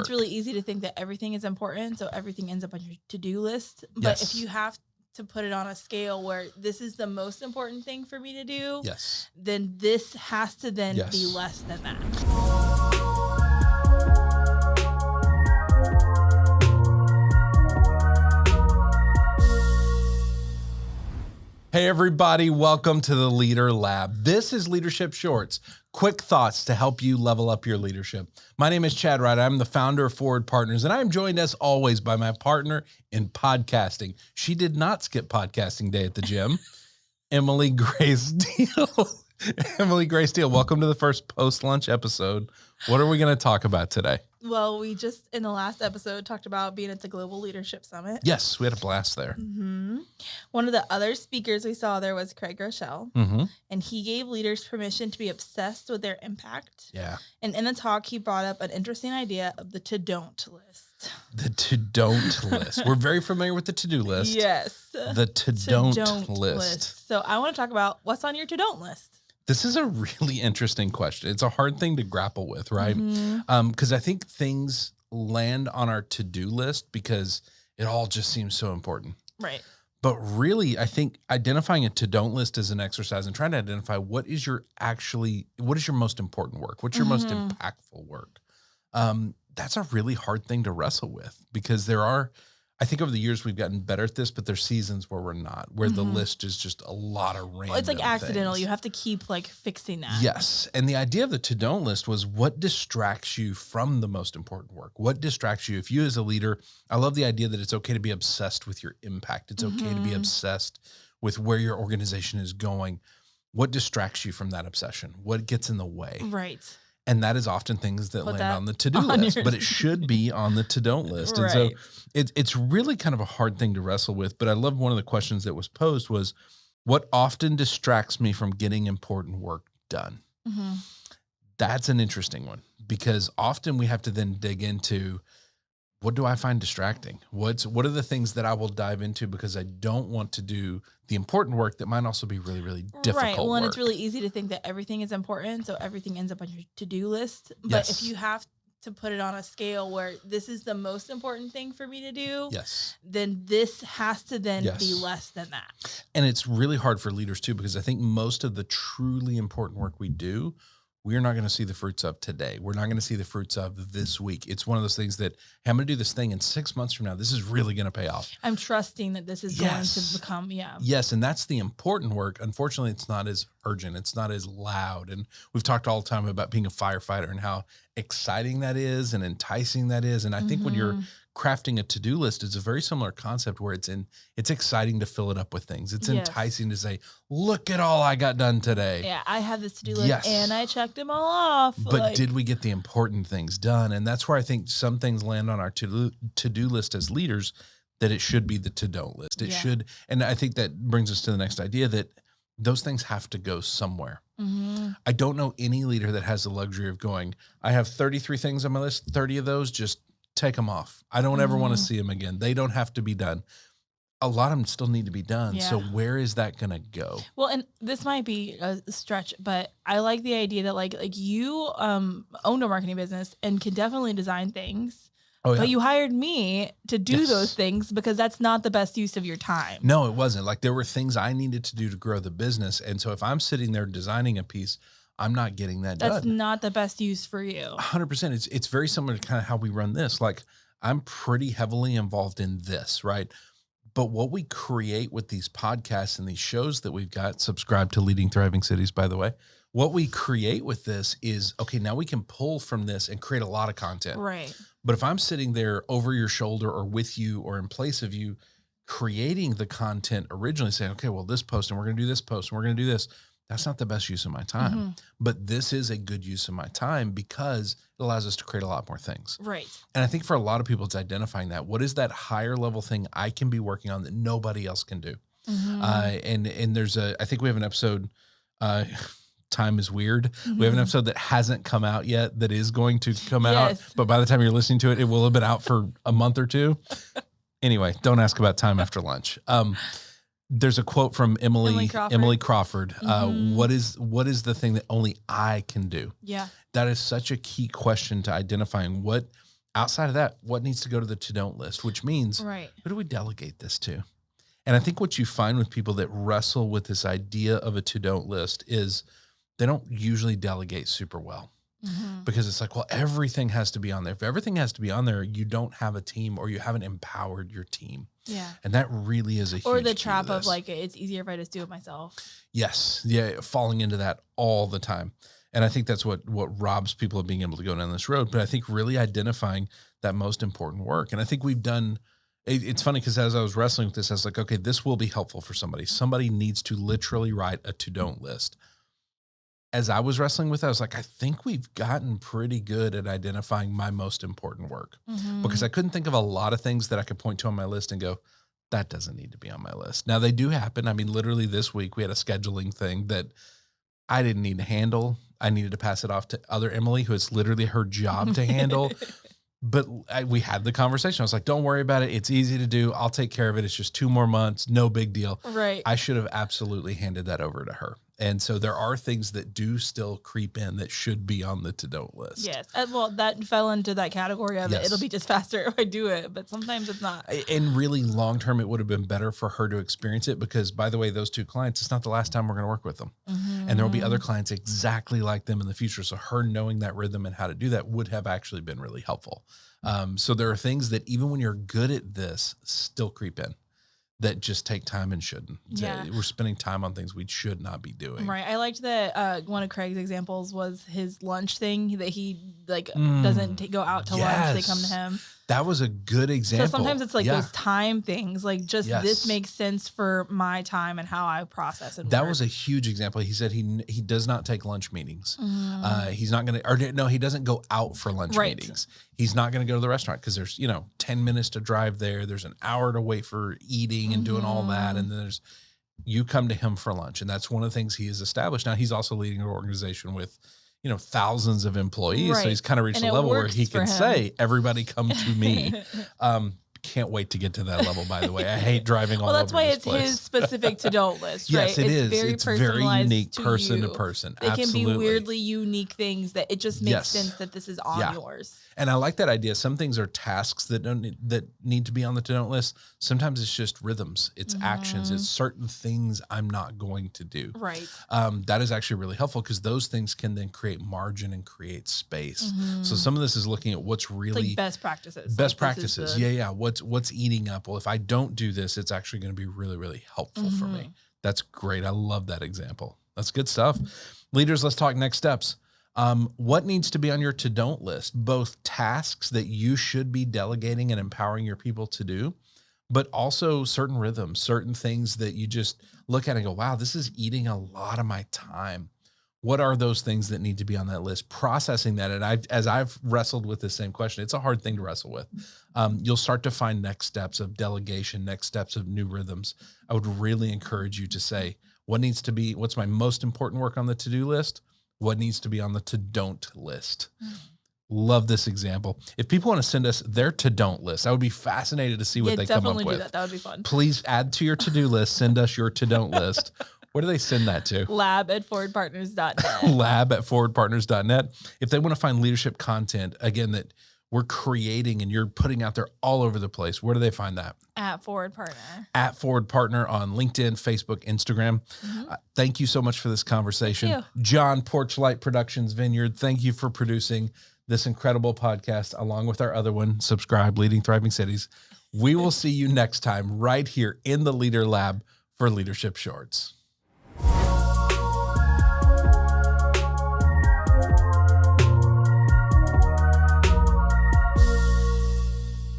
it's really easy to think that everything is important, so everything ends up on your to-do list. But if you have to put it on a scale where this is the most important thing for me to do, then this has to then be less than that. Hey everybody, welcome to the Leader Lab. This is Leadership Shorts, quick thoughts to help you level up your leadership. My name is Chad Wright. I'm the founder of Forward Partners, and I'm joined as always by my partner in podcasting. She did not skip podcasting day at the gym, Emily Grace Deal. Emily Grace Deal, welcome to the first post-lunch episode. What are we going to talk about today? Well, we just, in the last episode, talked about being at the Global Leadership Summit. Yes, we had a blast there. Mm-hmm. One of the other speakers we saw there was Craig Rochelle, and he gave leaders permission to be obsessed with their impact. Yeah. And in the talk, he brought up an interesting idea of the to-don't list. The to-don't list. We're very familiar with the to-do list. Yes. The to-don't list. So I want to talk about what's on your to-don't list. This is a really interesting question. It's a hard thing to grapple with, right? Because I think things land on our to-do list because it all just seems so important. Right. But really, I think identifying a to-don't list is an exercise and trying to identify what is your most important work? What's your most impactful work? That's a really hard thing to wrestle with because I think over the years we've gotten better at this, but there's seasons where we're not, where the list is just a lot of random it's like accidental. things. You have to keep fixing that. Yes. And the idea of the to-don't list was what distracts you from the most important work? What distracts you? If you as a leader, I love the idea that it's okay to be obsessed with your impact. It's okay to be obsessed with where your organization is going. What distracts you from that obsession? What gets in the way? Right. And that is often things that land on the to-do list, but it should be on the to-don't list. Right. And so it's really kind of a hard thing to wrestle with, but I love one of the questions that was posed was, what often distracts me from getting important work done? That's an interesting one because often we have to then dig into, what do I find distracting? What are the things that I will dive into because I don't want to do the important work that might also be really, really difficult Right. Well, and work. it's really easy to think that everything is important, so everything ends up on your to-do list. But if you have to put it on a scale where this is the most important thing for me to do, then this has to then be less than that. And it's really hard for leaders too, because I think most of the truly important work we do, we're not going to see the fruits of today. We're not going to see the fruits of this week. It's one of those things that, hey, I'm going to do this thing and 6 months from now, this is really going to pay off. I'm trusting that this is going to become, Yes, and that's the important work. Unfortunately, it's not as urgent. It's not as loud. And we've talked all the time about being a firefighter and how exciting that is and enticing that is. And I think when you're crafting a to-do list, it's a very similar concept where it's exciting to fill it up with things. It's enticing to say, look at all I got done today. Yeah, I have this to-do list and I checked them all off. But did we get the important things done? And that's where I think some things land on our to-do list as leaders, that it should be the to-don't list. It should. And I think that brings us to the next idea that those things have to go somewhere. I don't know any leader that has the luxury of going, I have 33 things on my list, 30 of those, just take them off. I don't ever want to see them again. They don't have to be done. A lot of them still need to be done. Yeah. So where is that going to go? Well, and this might be a stretch, but I like the idea that like you owned a marketing business and can definitely design things. Oh, yeah. But you hired me to do those things because that's not the best use of your time. No, it wasn't. Like there were things I needed to do to grow the business. And so if I'm sitting there designing a piece, I'm not getting that done. That's not the best use for you. 100%. It's very similar to kind of how we run this. Like I'm pretty heavily involved in this, right? But what we create with these podcasts and these shows that we've got, subscribe to Leading Thriving Cities, by the way, what we create with this is, okay, now we can pull from this and create a lot of content. Right. But if I'm sitting there over your shoulder or with you or in place of you creating the content originally, saying, okay, well, this post and we're going to do this post and we're going to do this, that's not the best use of my time. But this is a good use of my time because it allows us to create a lot more things. Right. And I think for a lot of people, it's identifying that. What is that higher level thing I can be working on that nobody else can do? And there's I think we have an episode, Time is Weird. We have an episode that hasn't come out yet that is going to come out. But by the time you're listening to it, it will have been out for a month or two. Anyway, don't ask about time after lunch. There's a quote from Emily Crawford. What is the thing that only I can do? Yeah. That is such a key question to identifying what Outside of that, what needs to go to the to-don't list, which means who do we delegate this to? And I think what you find with people that wrestle with this idea of a to-don't list is they don't usually delegate super well. Because it's like, well, everything has to be on there. If everything has to be on there, you don't have a team or you haven't empowered your team. Yeah. And that really is a huge or the trap of like, it's easier if I just do it myself. Yes. Yeah. Falling into that all the time. And I think that's what robs people of being able to go down this road. But I think really identifying that most important work. And I think we've done, it's funny because as I was wrestling with this, I was like, okay, this will be helpful for somebody. Somebody needs to literally write a to-don't list. As I was wrestling with it, I was like, I think we've gotten pretty good at identifying my most important work because I couldn't think of a lot of things that I could point to on my list and go, that doesn't need to be on my list. Now they do happen. I mean, literally this week we had a scheduling thing that I didn't need to handle. I needed to pass it off to other Emily, who it's literally her job to handle. But we had the conversation. I was like, don't worry about it. It's easy to do. I'll take care of it. It's just 2 more months. No big deal. Right. I should have absolutely handed that over to her. And so there are things that do still creep in that should be on the to-don't list. Yes. Well, that fell into that category of it. It'll be just faster if I do it, but sometimes it's not. And really long-term, it would have been better for her to experience it because, by the way, those 2 clients, it's not the last time we're going to work with them. And there will be other clients exactly like them in the future. So her knowing that rhythm and how to do that would have actually been really helpful. So there are things that even when you're good at this still creep in that just take time and shouldn't. Yeah. We're spending time on things we should not be doing. Right. I liked that one of Craig's examples was his lunch thing that he doesn't go out to lunch. They come to him. That was a good example. So sometimes it's like those time things, like just this makes sense for my time and how I process it. That was a huge example. He said he does not take lunch meetings. He's not going to, or no, he doesn't go out for lunch meetings. He's not going to go to the restaurant because there's, 10 minutes to drive there. There's an hour to wait for eating and doing all that. And then you come to him for lunch. And that's one of the things he has established. Now he's also leading an organization with, thousands of employees. So he's kind of reached a level where he can say, everybody come to me. Can't wait to get to that level, by the way. I hate driving all over this place. Well, that's why it's his specific to-do list, right? Yes, it is. It's very unique person to person. It can be weirdly unique things that it just makes sense that this is on yours. And I like that idea. Some things are tasks that need to be on the to-don't list. Sometimes it's just rhythms. It's actions. It's certain things I'm not going to do. Right. That is actually really helpful because those things can then create margin and create space. So some of this is looking at what's really like best practices. Best practices. Yeah. What's eating up? Well, if I don't do this, it's actually going to be really, really helpful for me. That's great. I love that example. That's good stuff. Leaders, let's talk next steps. What needs to be on your to-don't list? Both tasks that you should be delegating and empowering your people to do, but also certain rhythms, certain things that you just look at and go, wow, this is eating a lot of my time. What are those things that need to be on that list? Processing that. And as I've wrestled with this same question, it's a hard thing to wrestle with. You'll start to find next steps of delegation, next steps of new rhythms. I would really encourage you to say, what's my most important work on the to-do list? What needs to be on the to-don't list? Love this example. If people want to send us their to-don't list, I would be fascinated to see what they come up with. Definitely do that. That would be fun. Please add to your to-do list. Send us your to-don't list. Where do they send that to? lab@forwardpartners.net. lab@forwardpartners.net. If they want to find leadership content, again, that we're creating and you're putting out there all over the place, where do they find that? @ForwardPartner. @ForwardPartner on LinkedIn, Facebook, Instagram. Thank you so much for this conversation. Thank you. John, Porchlight Productions Vineyard, thank you for producing this incredible podcast along with our other one, Subscribe, Leading Thriving Cities. We will see you next time right here in the Leader Lab for Leadership Shorts.